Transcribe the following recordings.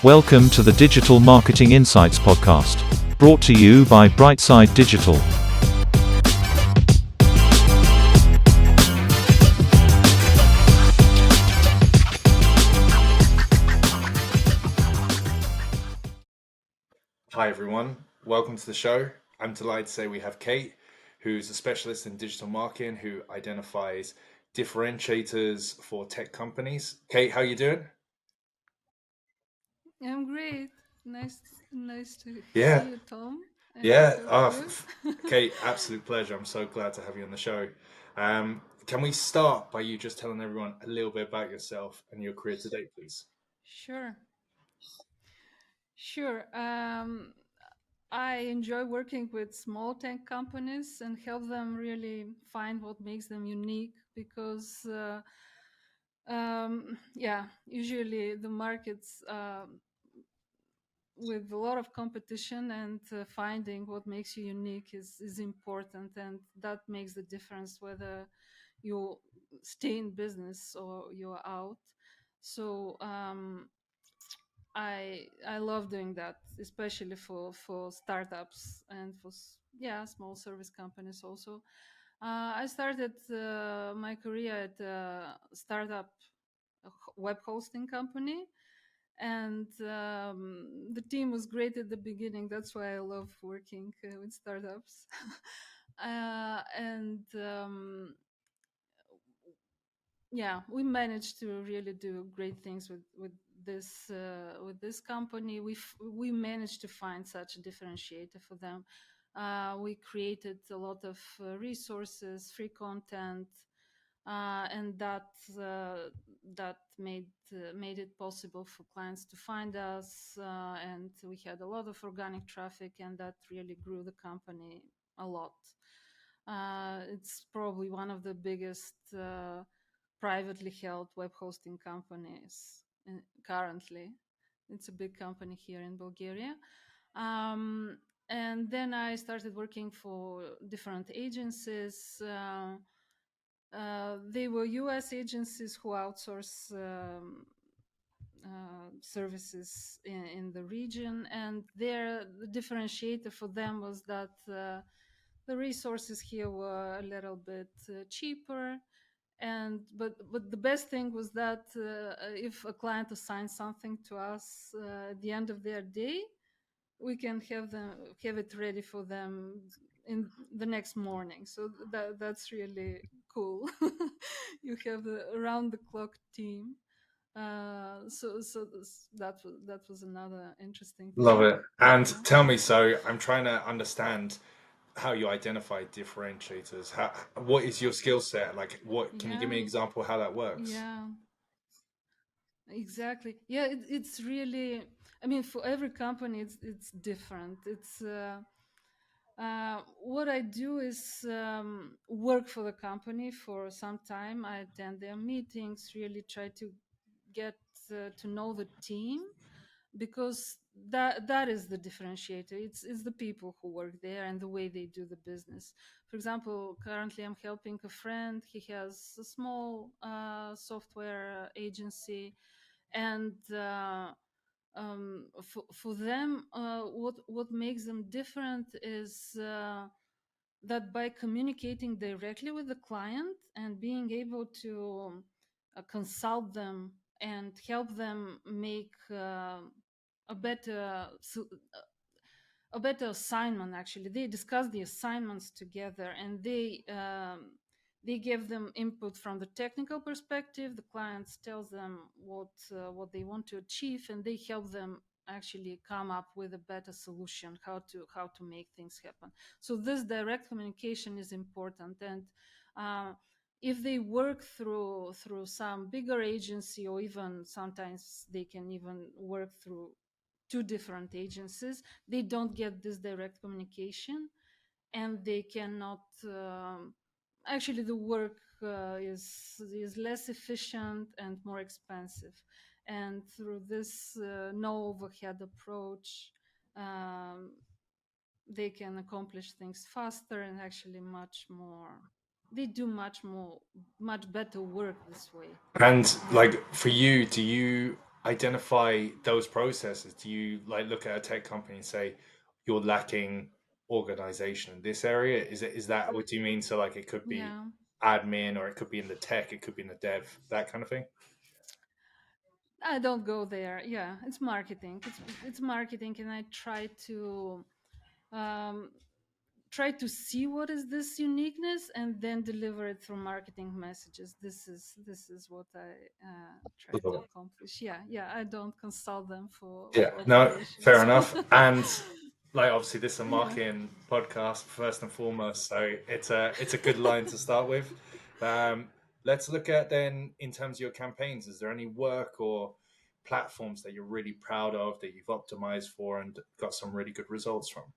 Welcome to the Digital Marketing Insights podcast, brought to you by Brightside Digital. Hi everyone, welcome to the show. I'm delighted to say we have Kate, who's a specialist in digital marketing who identifies differentiators for tech companies. Kate, how you doing? I'm great. Nice to Yeah, see you, Tom, and to yeah. talk to you. Kate, absolute pleasure. I'm so glad to have you on the show. Can we start by you just telling everyone a little bit about yourself and your career to date, please? Sure, sure. I enjoy working with small tech companies and help them really find what makes them unique because, yeah, usually the markets with a lot of competition and finding what makes you unique is important, and that makes the difference whether you stay in business or you're out. So I love doing that, especially for startups and for yeah, small service companies also. I started my career at a startup web hosting company, and the team was great at the beginning. That's why I love working with startups. And yeah, we managed to really do great things with this company. We managed to find such a differentiator for them. We created a lot of resources, free content, and that made it possible for clients to find us, and we had a lot of organic traffic, and that really grew the company a lot. It's probably one of the biggest privately held web hosting companies currently. It's a big company here in Bulgaria. Um, and then I started working for different agencies. They were US agencies who outsource services in the region, and the differentiator for them was that the resources here were a little bit cheaper. And but the best thing was that if a client assigns something to us at the end of their day, we can have it ready for them in the next morning. So that's really cool. You have the around the clock team. That was another interesting Love thing. it. And Yeah. tell me, so I'm trying to understand how you identify differentiators. What is your skill set? Like, what can you give me an Yeah. example how that works? Yeah. Exactly. Yeah, it's really. I mean, for every company, it's different. It's what I do is work for the company for some time. I attend their meetings, really try to get to know the team, because that is the differentiator. It's the people who work there and the way they do the business. For example, currently I'm helping a friend. He has a small software agency, and for them, what makes them different is that by communicating directly with the client and being able to consult them and help them make a better a better assignment. Actually, they discuss the assignments together, and they give them input from the technical perspective. The clients tells them what they want to achieve, and they help them actually come up with a better solution, how to make things happen. So this direct communication is important. And if they work through some bigger agency, or even sometimes they can even work through two different agencies, they don't get this direct communication, and they cannot actually the work is less efficient and more expensive. And through this no overhead approach, um, they can accomplish things faster and actually much more. They do much better work this way. And Yeah. like for you, do you identify those processes? Do you like look at a tech company and say you're lacking organization in this area? Is that what you mean? So like it could be Yeah. admin, or it could be in the tech, it could be in the dev, that kind of thing. I don't go there. Yeah, it's marketing. It's marketing, and I um, try to see what is this uniqueness and then deliver it through marketing messages. This is what I try to Cool. accomplish. Yeah, yeah. I don't consult them Yeah, for no, fair operations. enough. And like obviously this is a Yeah. marketing podcast first and foremost, so it's a good line to start with. Um, let's look at then in terms of your campaigns. Is there any work or platforms that you're really proud of that you've optimized for and got some really good results from?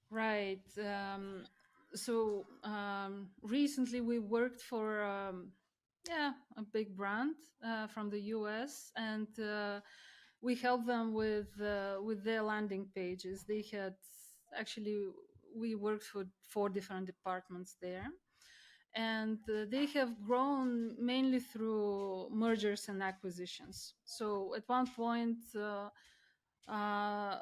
Right. Recently we worked for yeah, a big brand from the US, and we helped them with their landing pages. They had actually we worked for 4 different departments there, and they have grown mainly through mergers and acquisitions. So at one point. Uh,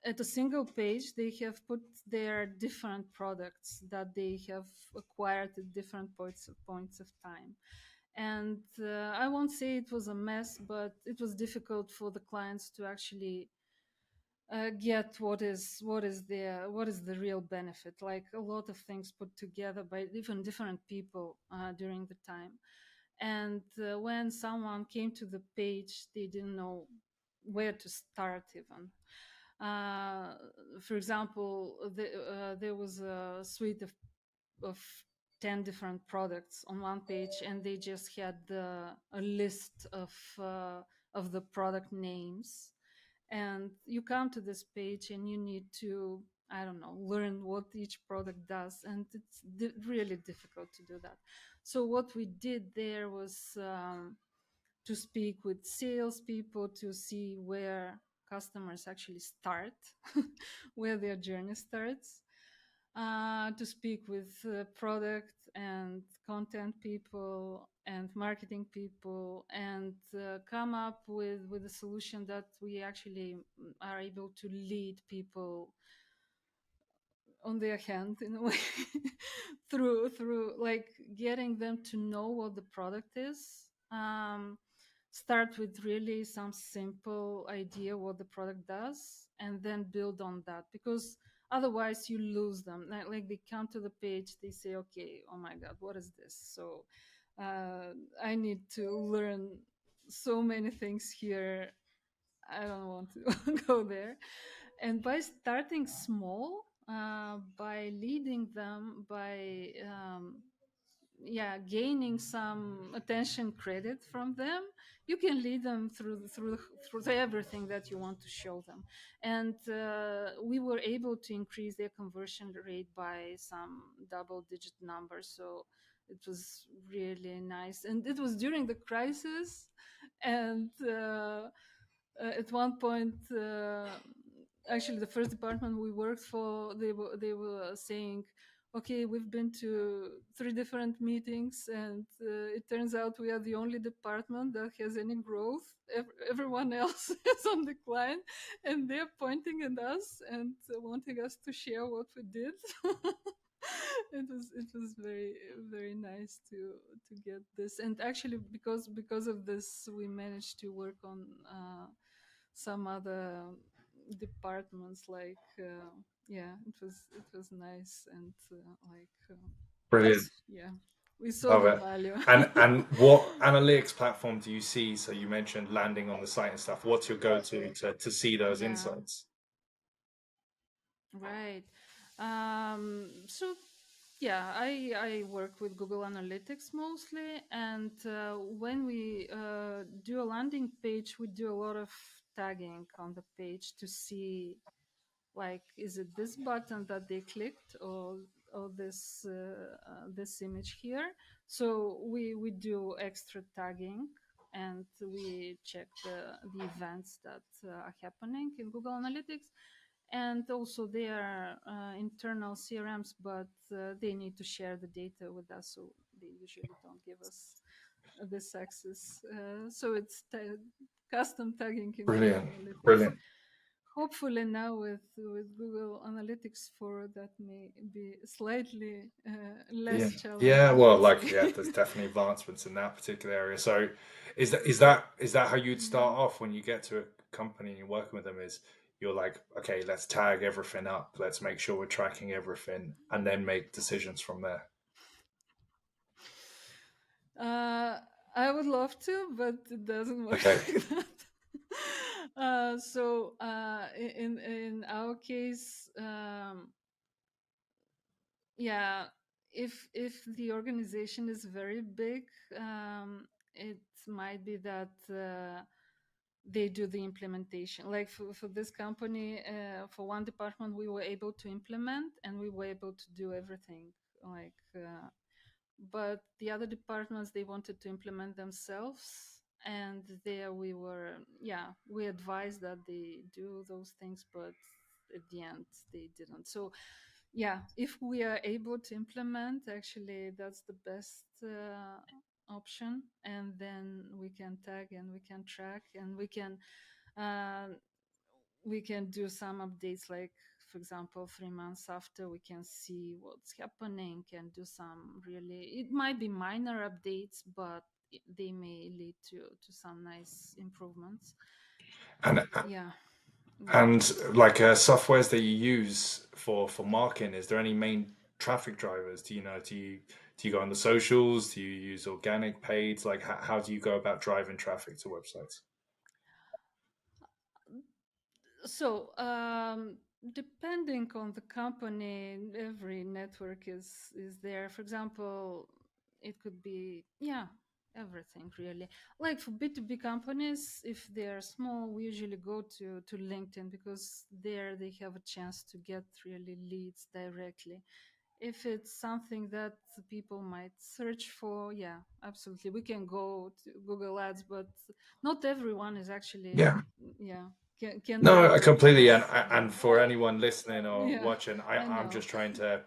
at a single page they have put their different products that they have acquired at different points of time, and I won't say it was a mess, but it was difficult for the clients to actually get what is the real benefit, like a lot of things put together by even different people during the time. And when someone came to the page, they didn't know where to start even. uh, for example, there was a suite of 10 different products on one page, and they just had a list of the product names. And you come to this page and you need to, I don't know, learn what each product does, and it's really difficult to do that. So what we did there was to speak with salespeople to see where customers actually start, where their journey starts, to speak with product and content people and marketing people, and come up with a solution that we actually are able to lead people on their hand in a way through like getting them to know what the product is. Start with really some simple idea what the product does, and then build on that, because otherwise you lose them. Like they come to the page, they say, okay, oh my god, what is this? So I need to learn so many things here. I don't want to go there. And by starting small, by leading them, by yeah, gaining some attention credit from them, you can lead them through everything that you want to show them. And we were able to increase their conversion rate by some double-digit numbers. So it was really nice, and it was during the crisis. And at one point, actually the first department we worked for, they were saying, okay, we've been to 3 different meetings, and it turns out we are the only department that has any growth. Everyone else is on decline, and they're pointing at us and wanting us to share what we did. It was very very nice to get this. And actually, because of this, we managed to work on some other departments, like yeah, it was nice. And Brilliant. yeah, we saw Love the it. value. And what analytics platform do you see? So you mentioned landing on the site and stuff. What's your go-to to see those Yeah, insights? right. So yeah, I work with Google Analytics mostly, and when we do a landing page, we do a lot of tagging on the page to see, like, is it this button that they clicked, or this image here. So we do extra tagging, and we check the events that are happening in Google Analytics. And also they are internal CRMs, but they need to share the data with us, so they usually don't give us this access. So it's custom tagging in Google Brilliant, Analytics. brilliant. Hopefully now with Google Analytics 4, that may be slightly Yeah, less yeah. challenging, Well, let's like say. yeah, there's definitely advancements in that particular area. So, is that how you'd start Mm. off when you get to a company and you're working with them? Is you're like, okay, let's tag everything up, let's make sure we're tracking everything, and then make decisions from there. Uh, I would love to, but it doesn't work Okay. like that. In our case, yeah, if the organization is very big, it might be that they do the implementation. Like for this company, for one department, we were able to implement and we were able to do everything. Like, but the other departments, they wanted to implement themselves, and there we were, yeah, we advised that they do those things, but at the end they didn't. So yeah, if we are able to implement, actually that's the best option, and then we can tag and we can track and uh, we can do some updates, like for example 3 months after, we can see what's happening and do some, really, it might be minor updates, but they may lead to some nice improvements. And Yeah, yeah. and like softwares that you use for marketing, is there any main traffic drivers? Do you know? Do you go on the socials? Do you use organic paid? Like how do you go about driving traffic to websites? So, depending on the company, every network is there. For example, it could be, yeah, everything really. Like for B2B companies, if they are small, we usually go to LinkedIn, because there they have a chance to get really leads directly. If it's something that people might search for, yeah, absolutely, we can go to Google Ads, but not everyone is actually, Yeah. yeah, can No, I leverage completely. And this. and for anyone listening or Yeah, watching, I I'm know. just trying to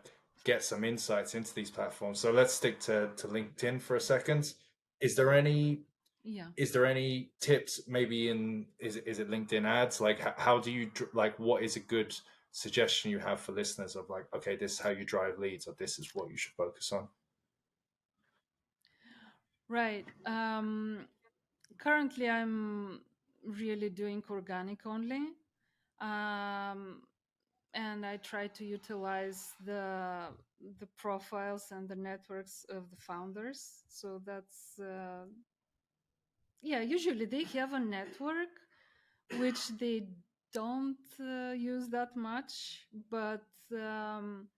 get some insights into these platforms. So let's stick to LinkedIn for a second. Is there any Yeah. is there any tips maybe in is it LinkedIn ads? Like how do you like what is a good suggestion you have for listeners of like, okay, this is how you drive leads, or this is what you should focus on? Right. Currently, I'm really doing organic only. Um, and I try to utilize the profiles and the networks of the founders. So that's yeah. Usually they have a network which they don't use that much, but um,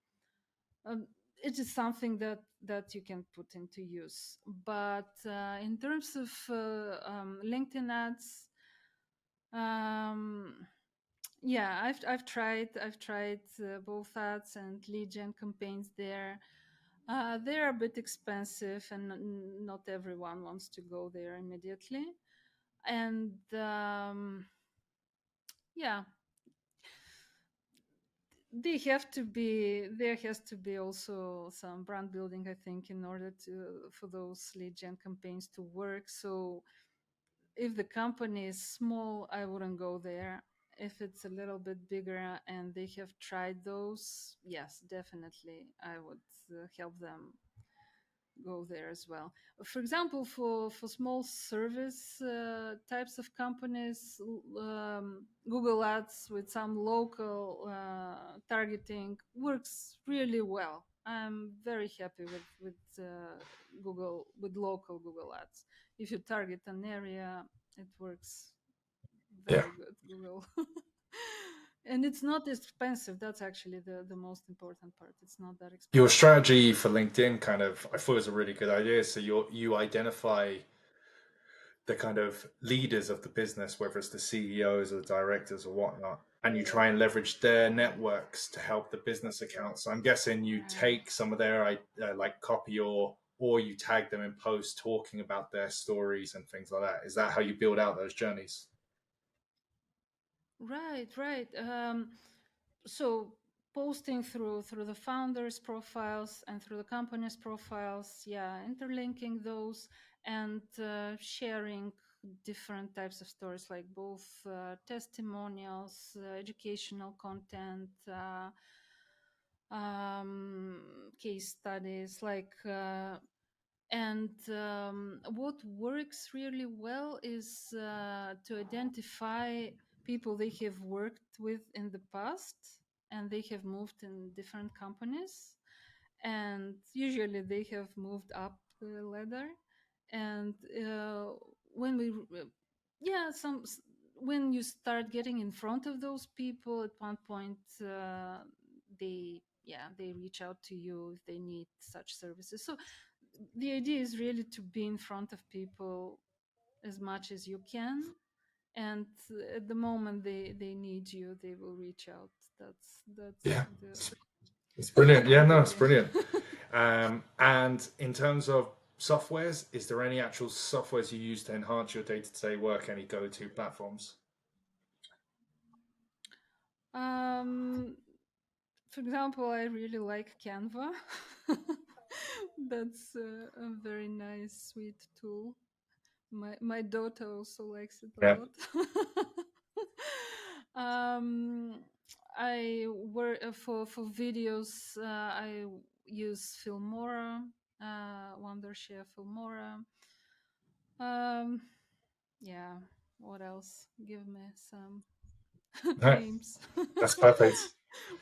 it is something that you can put into use. But in terms of LinkedIn ads, um, yeah, I've tried both ads and lead gen campaigns there. They're a bit expensive, and not everyone wants to go there immediately. And yeah, there has to be also some brand building, I think, in order to for those lead gen campaigns to work. So if the company is small, I wouldn't go there. If it's a little bit bigger and they have tried those, yes, definitely I would help them go there as well. For example, for small service types of companies, Google Ads with some local targeting works really well. I'm very happy with local Google Ads. If you target an area, it works Yeah. very good. Google. And it's not expensive. That's actually the most important part. It's not that Your expensive. strategy for LinkedIn kind of I thought was a really good idea. So you identify the kind of leaders of the business, whether it's the CEOs or the directors or whatnot, and you try and leverage their networks to help the business accounts. So I'm guessing you Right. take some of their like copy or you tag them in posts talking about their stories and things like that. Is that how you build out those journeys? Right, right. So posting through the founders profiles and through the companies profiles, yeah, interlinking those and sharing different types of stories, like both testimonials, educational content, case studies, like and what works really well is to identify people they have worked with in the past and they have moved in different companies, and usually they have moved up the ladder. And when we yeah some when you start getting in front of those people, at one point they reach out to you if they need such services. So the idea is really to be in front of people as much as you can, and at the moment they need you, they will reach out. That's Yeah, the it's brilliant. Yeah, no, it's idea. brilliant. And in terms of softwares, is there any actual softwares you use to enhance your day-to-day work? Any go-to platforms? um for example, I really like Canva. That's a very nice sweet tool. My daughter also likes it a Yeah. lot. um, I work for videos. I use Filmora, Wondershare, Filmora. Um, yeah. What else? Give me some No, names. that's perfect.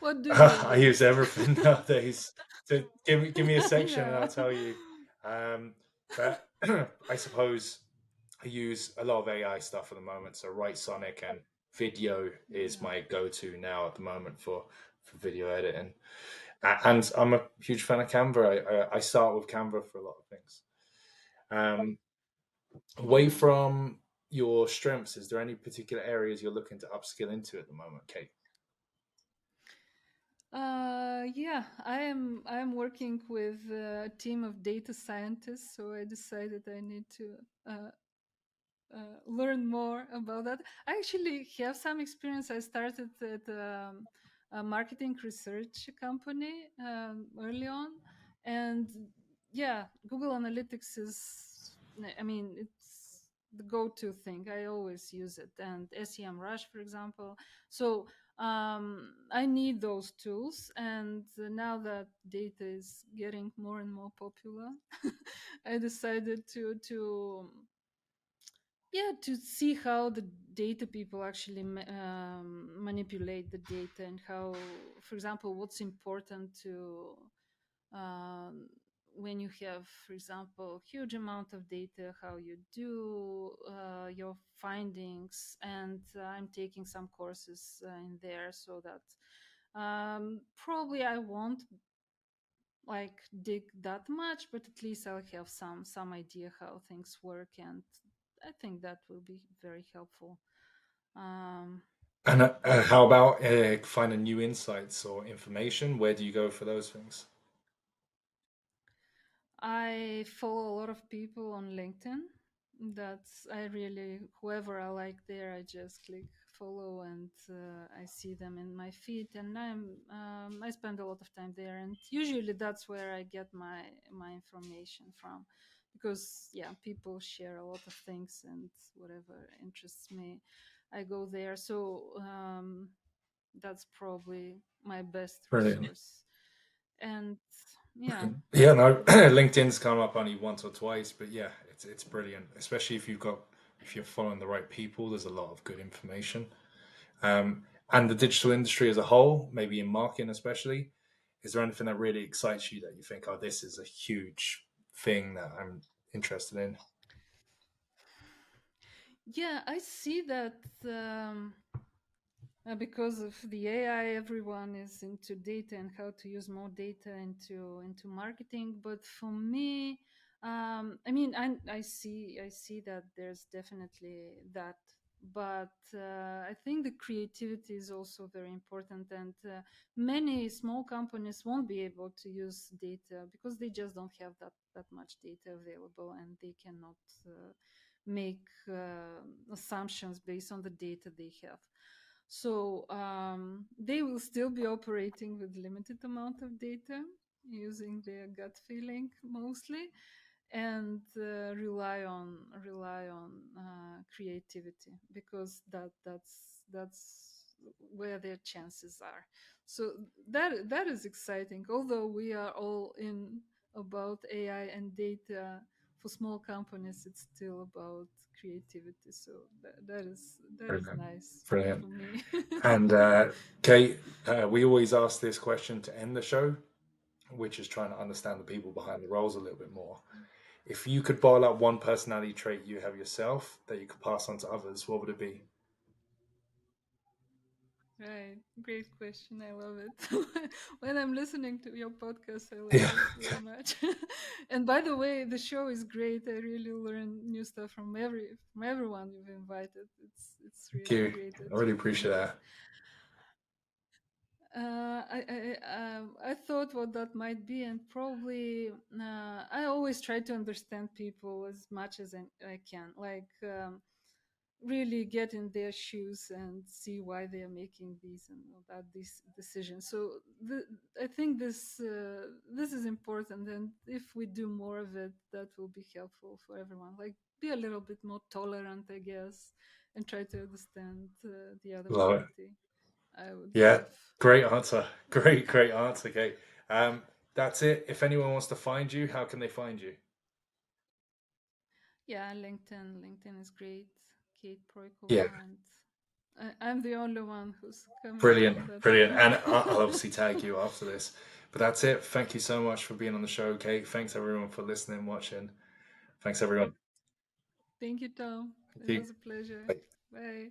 What do you I use use? everything nowadays. So give me a section and I'll Yeah. tell you. But I suppose I use a lot of AI stuff at the moment. So Right Sonic and video is Yeah. my go-to now at the moment for video editing. And I'm a huge fan of Canva. I start with Canva for a lot of things. Um, Away Yeah. from your strengths, is there any particular areas you're looking to upskill into at the moment, Kate? Yeah, I'm working with a team of data scientists, so I decided I need to uh, learn more about that. I actually have some experience. I started at a marketing research company early on, and yeah, Google Analytics is, I mean, it's the go-to thing. I always use it, and SEMrush, for example. So I need those tools, and now that data is getting more and more popular, I decided to yeah, to see how the data people actually manipulate the data, and how, for example, what's important to um, when you have, for example, huge amount of data, how you do your findings. And I'm taking some courses in there, so that probably I won't like dig that much, but at least I'll have some idea how things work, and I think that will be very helpful. Um, And how about finding new insights or information? Where do you go for those things? I follow a lot of people on LinkedIn. That's I really whoever I like there, I just click follow, and I see them in my feed, and I spend a lot of time there, and usually that's where I get my information from, because yeah, people share a lot of things, and whatever interests me, I go there. So that's probably my best Brilliant. resource, and yeah. Yeah, no, LinkedIn's come up only once or twice, but yeah, it's brilliant, especially if you're following the right people. There's a lot of good information. And the digital industry as a whole, maybe in marketing especially, is there anything that really excites you that you think, oh, this is a huge thing that I'm interested in? Yeah, I see that because of the AI, everyone is into data and how to use more data into marketing. But for me, I mean, I see that there's definitely that, but I think the creativity is also very important, and many small companies won't be able to use data because they just don't have that much data available, and they cannot make assumptions based on the data they have. So they will still be operating with limited amount of data, using their gut feeling mostly, and rely on creativity, because that's where their chances are. So that is exciting. Although we are all in about AI and data, for small companies it's still about creativity. So that is Brilliant. nice Brilliant. for me. And Kate, we always ask this question to end the show, which is trying to understand the people behind the roles a little bit more. If you could boil up one personality trait you have yourself that you could pass on to others, what would it be? Right. Great question. I love it. When I'm listening to your podcast, I love Yeah. it very much. And by the way, the show is great. I really learn new stuff from everyone you've invited. It's Thank really you. great I really to be appreciate here. that. I thought what that might be, and probably I always try to understand people as much as I can. Like really get in their shoes and see why they are making these and all that these decisions. So I think this is important, and if we do more of it, that will be helpful for everyone. Like be a little bit more tolerant, I guess, and try to understand the other Love it. party. I would Yeah. love. Great answer. Great answer, Kate. Um, that's it. If anyone wants to find you, how can they find you? Yeah, LinkedIn is great. Kate Yeah. Proykova, and I'm the only one who's coming up with Brilliant. that Brilliant. name. And I'll obviously tag you after this. But that's it. Thank you so much for being on the show, Kate. Thanks everyone for listening, watching. Thanks everyone. Thank you, Tom. Thank It you. was a pleasure. Bye. Bye.